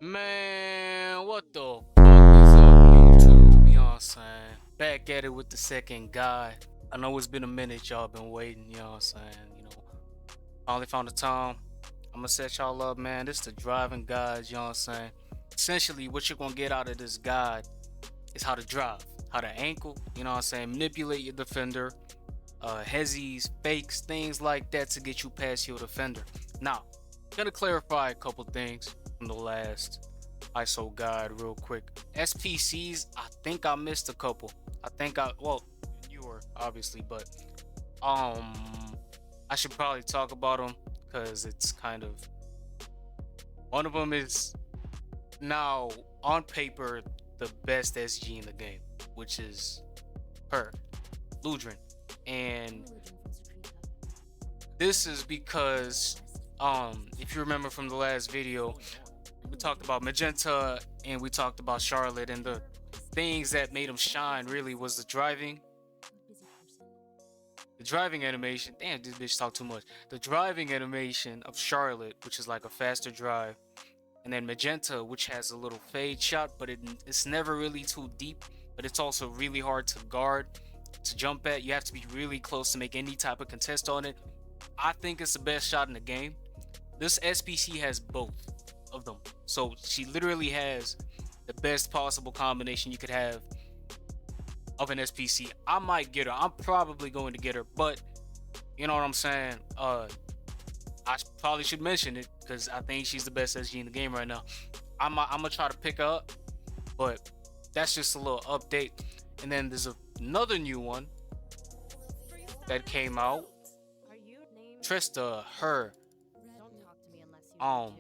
Man, what the fuck is up, YouTube? You know what I'm saying? Back at it with the second guy. I know it's been a minute, y'all been waiting, you know what I'm saying? Finally found the time. I'm gonna set y'all up, man. This is the driving guide, you know what I'm saying? Essentially, what you're gonna get out of this guide is how to drive, how to ankle, you know what I'm saying? Manipulate your defender, Hesi's, fakes, things like that to get you past your defender. Now, gonna clarify a couple things from the last ISO guide real quick. SPCs, I think I missed a couple. Well, you were obviously, but um, I should probably talk about them because it's kind of one of them is now on paper the best SG in the game, which is her, Ludrin, and this is because if you remember from the last video, we talked about Magenta and we talked about Charlotte, and the things that made them shine really was the driving animation. Damn, this bitch talk too much. The driving animation of Charlotte, which is like a faster drive, and then Magenta, which has a little fade shot, but it's never really too deep, but it's also really hard to guard, to jump at. You have to be really close to make any type of contest on it. I think it's the best shot in the game. This SPC has both of them. So she literally has the best possible combination you could have of an SPC. I might get her. I'm probably going to get her, but you know what I'm saying? I probably should mention it because I think she's the best SG in the game right now. I'm gonna try to pick her up, but that's just a little update. And then there's another new one that came out. Trista, her. Um,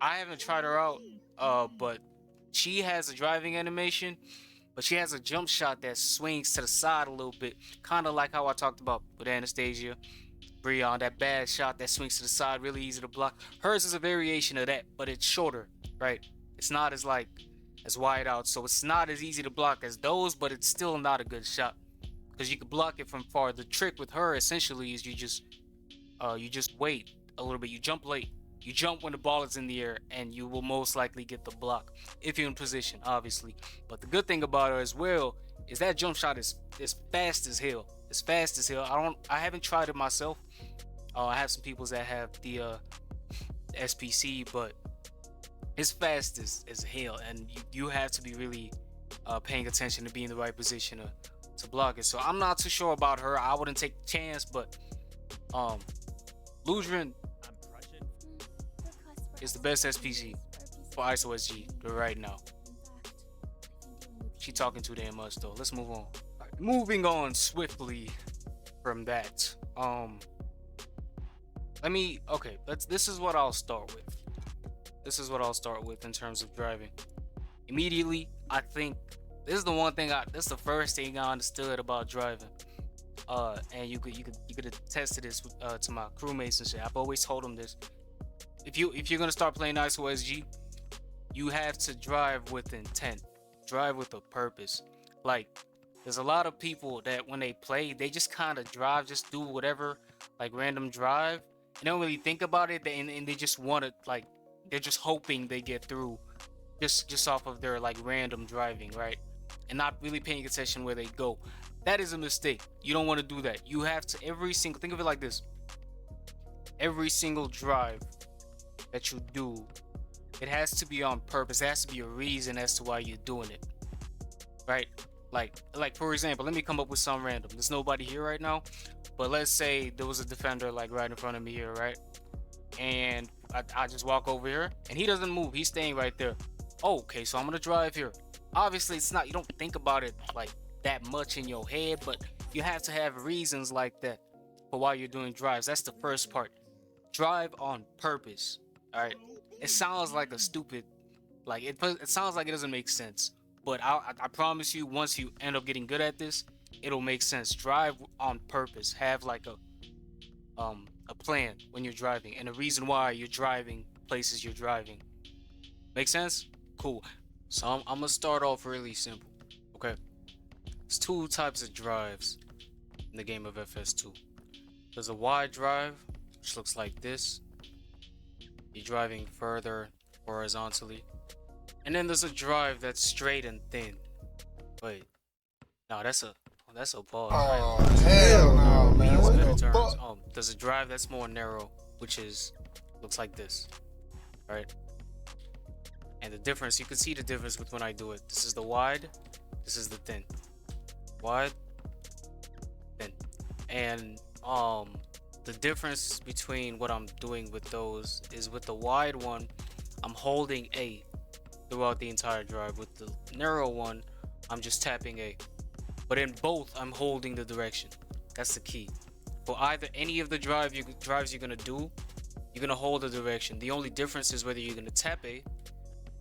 I haven't tried her out, but she has a driving animation, but she has a jump shot that swings to the side a little bit, kind of like how I talked about with Anastasia, Breon, that bad shot that swings to the side, really easy to block. Hers is a variation of that, but it's shorter, right? It's not as wide out, so it's not as easy to block as those, but it's still not a good shot because you can block it from far. The trick with her essentially is you just wait a little bit. You jump late. You jump when the ball is in the air, and you will most likely get the block if you're in position, obviously. But the good thing about her as well is that jump shot is fast as hell. It's fast as hell. I haven't tried it myself. I have some people that have the SPC, but it's fast as hell, and you have to be really paying attention to be in the right position to block it. So I'm not too sure about her. I wouldn't take the chance, but Ludrin is the best SPC for ISO SG right now. She talking too damn much though. Let's move on. Right, moving on swiftly from that. This is what I'll start with. This is what I'll start with in terms of driving. Immediately, I think this is the one thing this is the first thing I understood about driving. And you could attest to this to my crewmates and shit. I've always told them this. If you're gonna start playing ISO SG, you have to drive with intent, drive with a purpose. Like, there's a lot of people that when they play, they just kind of drive, just do whatever, like random drive. They don't really think about it, and they just want to, like, they're just hoping they get through, just off of their like random driving, right? And not really paying attention where they go. That is a mistake. You don't want to do that. You have to think of it like this. Every single drive that you do, it has to be on purpose. There has to be a reason as to why you're doing it, right? Like for example, let me come up with some random. There's nobody here right now, but let's say there was a defender like right in front of me here, right? And I just walk over here and he doesn't move. He's staying right there. Okay, so I'm gonna drive here. Obviously, you don't think about it like that much in your head, but you have to have reasons like that for why you're doing drives. That's the first part. Drive on purpose. All right. It sounds like a stupid, like it sounds like it doesn't make sense, but I promise you, once you end up getting good at this, it'll make sense. Drive on purpose. Have like a plan when you're driving and a reason why you're driving places you're driving. Make sense? Cool. So I'm gonna start off really simple. Okay. There's two types of drives in the game of FS2. There's a wide drive, which looks like this. You're driving further horizontally. And then there's a drive that's straight and thin. Wait, no, that's a ball. Oh, hell no, man. Means What better the turns. fuck? There's a drive that's more narrow, which is looks like this, right? And the difference, you can see the difference with when I do it. This is the wide, this is the thin. Wide, thin. And the difference between what I'm doing with those is with the wide one, I'm holding A throughout the entire drive. With the narrow one, I'm just tapping A. But in both, I'm holding the direction. That's the key. For either any of the drives you're gonna do, you're gonna hold the direction. The only difference is whether you're gonna tap A,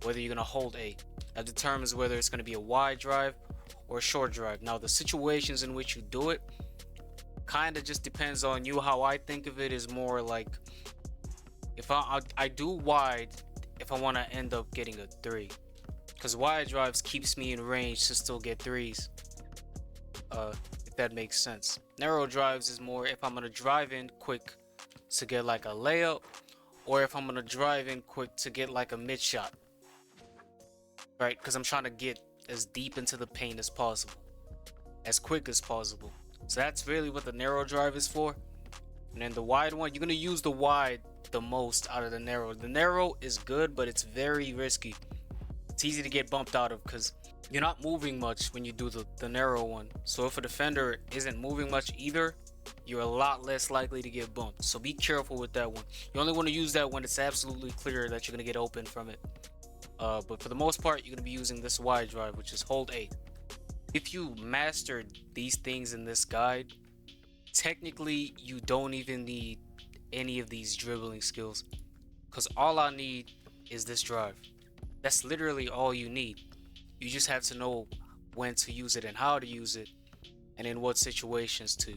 whether you're gonna hold A. That determines whether it's gonna be a wide drive or a short drive. Now, the situations in which you do it kind of just depends on you. How I think of it is more like, if I do wide if I want to end up getting a 3, because wide drives keeps me in range to still get 3s, if that makes sense. Narrow drives is more if I'm gonna drive in quick to get like a layup, or if I'm gonna drive in quick to get like a mid shot, right? Because I'm trying to get as deep into the paint as possible, as quick as possible. So that's really what the narrow drive is for. And then the wide one, you're gonna use the wide the most out of the narrow. The narrow is good, but it's very risky. It's easy to get bumped out of because you're not moving much when you do the narrow one. So if a defender isn't moving much either, you're a lot less likely to get bumped. So be careful with that one. You only want to use that when it's absolutely clear that you're gonna get open from it. But for the most part, you're gonna be using this wide drive, which is hold A. If you mastered these things in this guide, technically you don't even need any of these dribbling skills, because all I need is this drive. That's literally all you need. You just have to know when to use it and how to use it, and in what situations to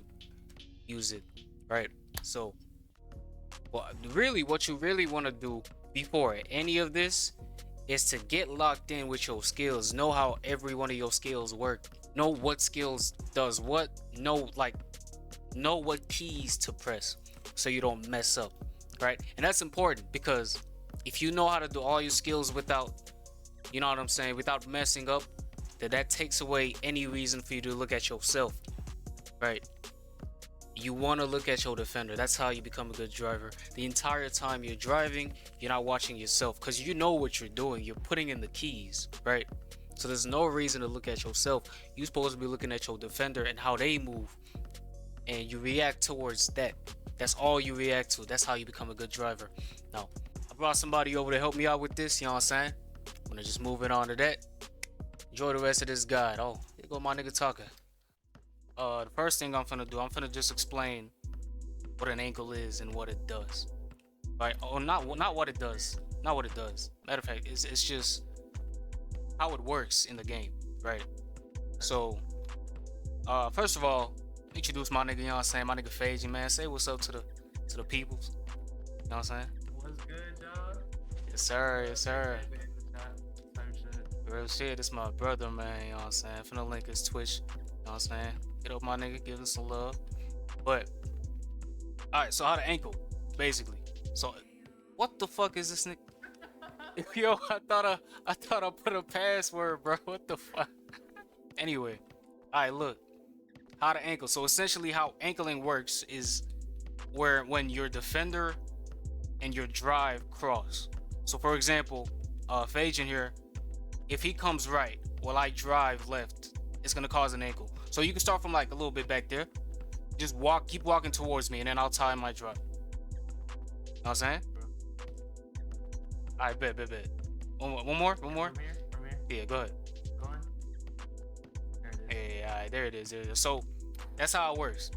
use it, right? So really what you really want to do before any of this is to get locked in with your skills. Know how every one of your skills work. Know what skills does what. Know what keys to press so you don't mess up, right? And that's important, because if you know how to do all your skills without, you know what I'm saying, without messing up, that takes away any reason for you to look at yourself, right? You want to look at your defender. That's how you become a good driver. The entire time you're driving, you're not watching yourself, because you know what you're doing. You're putting in the keys, right? So there's no reason to look at yourself. You're supposed to be looking at your defender and how they move, and you react towards that. That's all you react to. That's how you become a good driver. Now, I brought somebody over to help me out with this, you know what I'm saying? I'm gonna just move it on to that. Enjoy the rest of this guide. Oh, here go my nigga talking. The first thing I'm gonna do, I'm gonna just explain what an ankle is and what it does. Right? Oh, not what it does. Not what it does. Matter of fact, it's just how it works in the game, right? So, first of all, introduce my nigga, you know what I'm saying? My nigga Fagi, man. Say what's up to the peoples. You know what I'm saying? What's good, dog? Yes, sir. Yes, sir. Real shit. This my brother, man. You know what I'm saying? Finna link his Twitch. You know what I'm saying? Get up, my nigga. Give him some love. But, alright, so how to ankle, basically. So, what the fuck is this nigga? Yo, I thought I put a password, bro. What the fuck? Anyway, alright, look. How to ankle. So essentially how ankling works is when your defender and your drive cross. So for example, Fajan here, if he comes right while I drive left, it's gonna cause an ankle. So you can start from like a little bit back there. Just keep walking towards me, and then I'll tie my drive. You know what I'm saying? Alright, bet. One more? From here? Yeah, go ahead. Going? There it is. Yeah, alright, there it is. So that's how it works.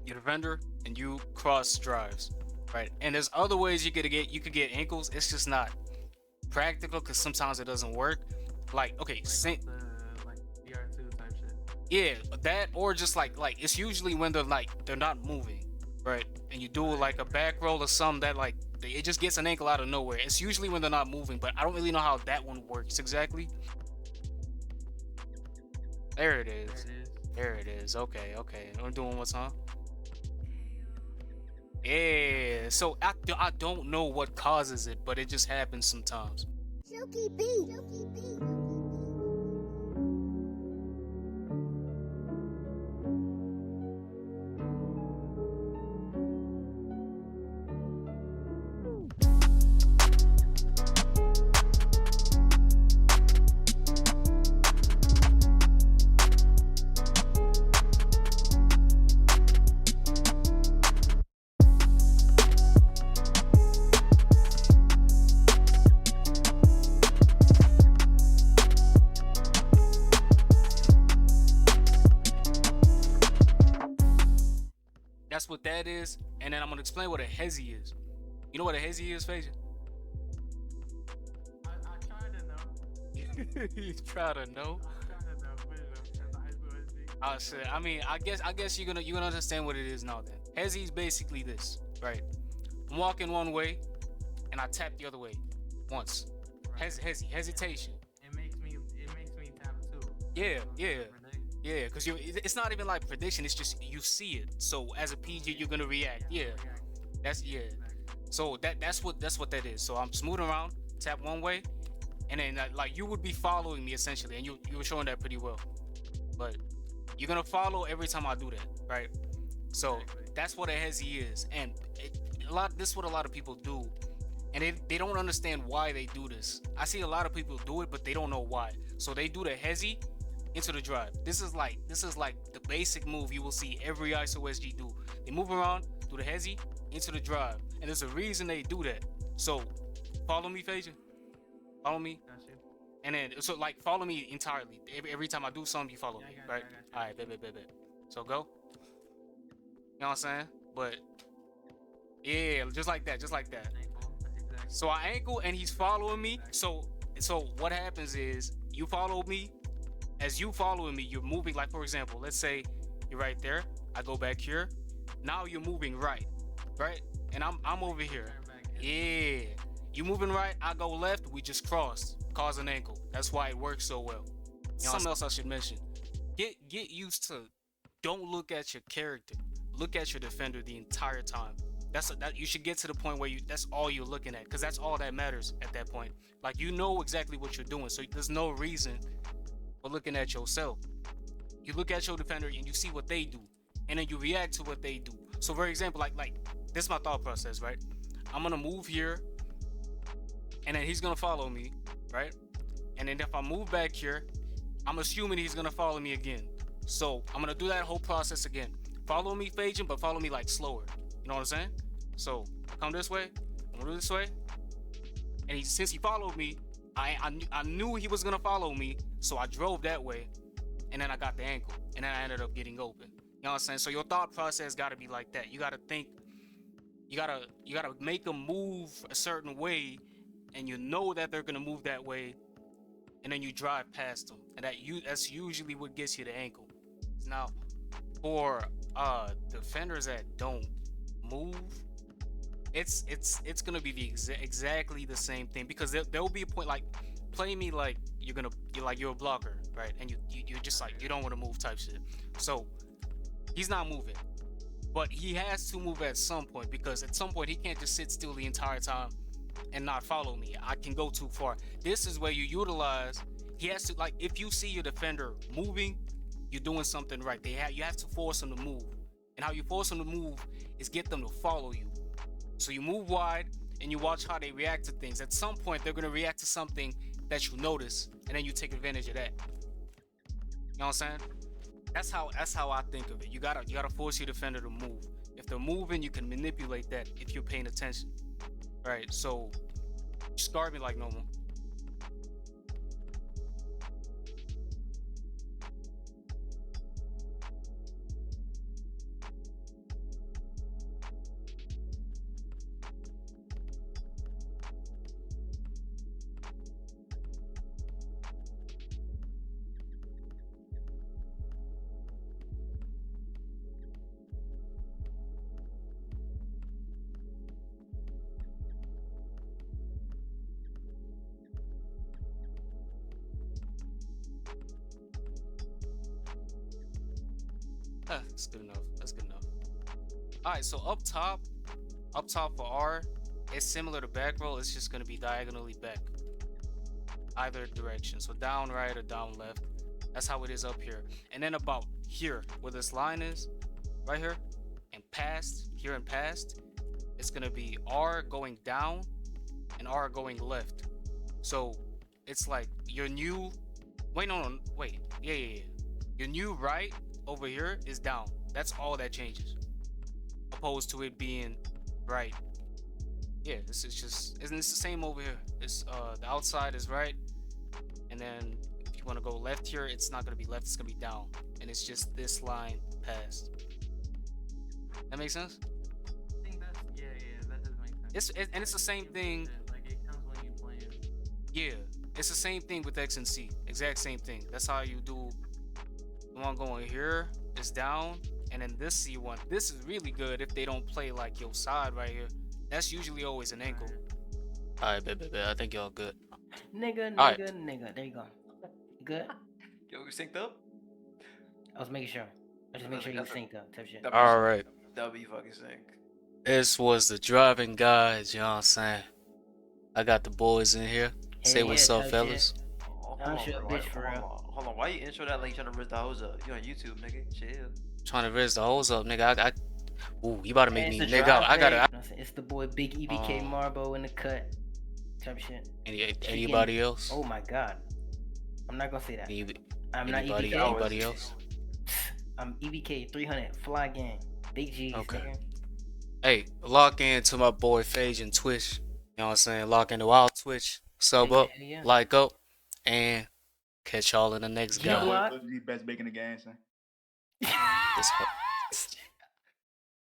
Your defender and you cross drives, right? And there's other ways you could get ankles. It's just not practical because sometimes it doesn't work. Like, okay, Like VR2 type shit. yeah, that, or just like it's usually when they're not moving, right? And you do like a back roll or something that like it just gets an ankle out of nowhere. It's usually when they're not moving, but I don't really know how that one works exactly. There it is. There it is. Okay. I'm doing what's on. Yeah, so I don't know what causes it, but it just happens sometimes. Silky beat. Silky beat. That's what that is, and then I'm gonna explain what a Hesi is. You know what a Hesi is, Phasia? I try to know. He's proud to know. I try to know, but that's the high school history. I said, I mean, I guess you're gonna understand what it is now. Then Hesi is basically this, right? I'm walking one way, and I tap the other way, once. Right. Hesitation. It makes me tap too. Yeah, So, yeah. predict. Yeah, because it's not even like prediction. It's just you see it. So as a PG, you're gonna react. Yeah, React. that's yeah. So that's what that is. So I'm smoothing around, tap one way, and then like you would be following me essentially, and you were showing that pretty well. But you're gonna follow every time I do that, right? So Exactly. that's what a Hezi is, and this is what a lot of people do, and they don't understand why they do this. I see a lot of people do it, but they don't know why. So they do the Hezi into the drive. This is like the basic move you will see every ISO SG do. They move around, do the Hezi into the drive, and there's a reason they do that. So follow me, Phasia. Follow me, Got you. and then so like follow me entirely. Every time I do something, you follow Yeah, I me, got you, right? I got you. All right, bet. So go. You know what I'm saying? But yeah, just like that. Ankle. That's exactly. So I ankle and he's following me. So what happens is you follow me. As you following me, you're moving. Like for example, let's say you're right there. I go back here. Now you're moving right, and I'm over here. Turn back. Yeah, you moving right. I go left. We just cross, cause an ankle. That's why it works so well. Something else I should mention. Get used to. Don't look at your character. Look at your defender the entire time. That you should get to the point where that's all you're looking at, because that's all that matters at that point. Like you know exactly what you're doing, so there's no reason for looking at yourself. You look at your defender and you see what they do, and then you react to what they do. So for example, like this is my thought process, right? I'm gonna move here, and then he's gonna follow me, right? And then if I move back here, I'm assuming he's gonna follow me again. So I'm gonna do that whole process again. Follow me, Phajin, but follow me like slower. You know what I'm saying? So I come this way, I'm gonna do this way, and since he followed me, I knew he was gonna follow me, so I drove that way, and then I got the ankle, and then I ended up getting open. You know what I'm saying? So your thought process gotta be like that. You gotta think. You gotta make them move a certain way, and you know that they're gonna move that way, and then you drive past them, and that's usually what gets you the ankle. Now, for defenders that don't move, it's gonna be the exactly the same thing, because there'll be a point like play me like you're a blocker, right? And you're just like you don't want to move type shit. So he's not moving, but he has to move at some point, because at some point he can't just sit still the entire time and not follow me. I can go too far. This is where you utilize. He has to, like, if you see your defender moving, you're doing something right. You have to force them to move, and how you force them to move is get them to follow you. So you move wide and you watch how they react to things. At some point they're gonna react to something that you notice, and then you take advantage of that. You know what I'm saying? That's how I think of it. You gotta force your defender to move. If they're moving, you can manipulate that if you're paying attention. Right? So just guard me like normal. That's good enough. All right, so up top, up top for R, it's similar to back roll. It's just gonna be diagonally back, either direction. So down right or down left. That's how it is up here. And then about here, where this line is, right here, and past, here and past, it's gonna be R going down and R going left. So it's like your new, wait, no, wait, yeah. Your new right over here is down. That's all that changes. Opposed to it being right. Yeah, this is just, isn't this the same over here? It's the outside is right, and then if you want to go left here, it's not gonna be left, it's gonna be down, and it's just this line past. That makes sense? I think that's that does make sense. And it's the same thing. Like it comes when you playing. Yeah, it's the same thing with X and C. Exact same thing. That's how you do. The one going here is down, and then this C one. This is really good if they don't play like your side right here. That's usually always an ankle. Alright, bet. I think y'all good. Nigga. Alright. There you go. You good? Yo, we synced up? I was making sure. I just make sure you synced up. Type shit. Alright. That'll be fucking sync. This was the driving guys, you know what I'm saying? I got the boys in here. Say Hey, what's yeah, up, type fellas. shit. Oh, I'm sure a bitch for real. Hold on, why you intro that like you trying to riz the hose up? You on YouTube, nigga? Chill. Trying to raise the hoes up, nigga. Ooh, you about to make Hey, me, it's the nigga. drive I gotta. page. It's the boy Big EBK Marbo in the cut. Type shit. Anybody else? Oh my god. I'm not gonna say that. I'm not Anybody EBK. else? I'm EBK 300 Fly Gang. Big G's. Okay. Nigga. Hey, lock in to my boy Phage and Twitch. You know what I'm saying? Lock into our Twitch. Sub up, Yeah. like up, and catch y'all in the next Yeah. guy. What? The best bacon in the game, son. This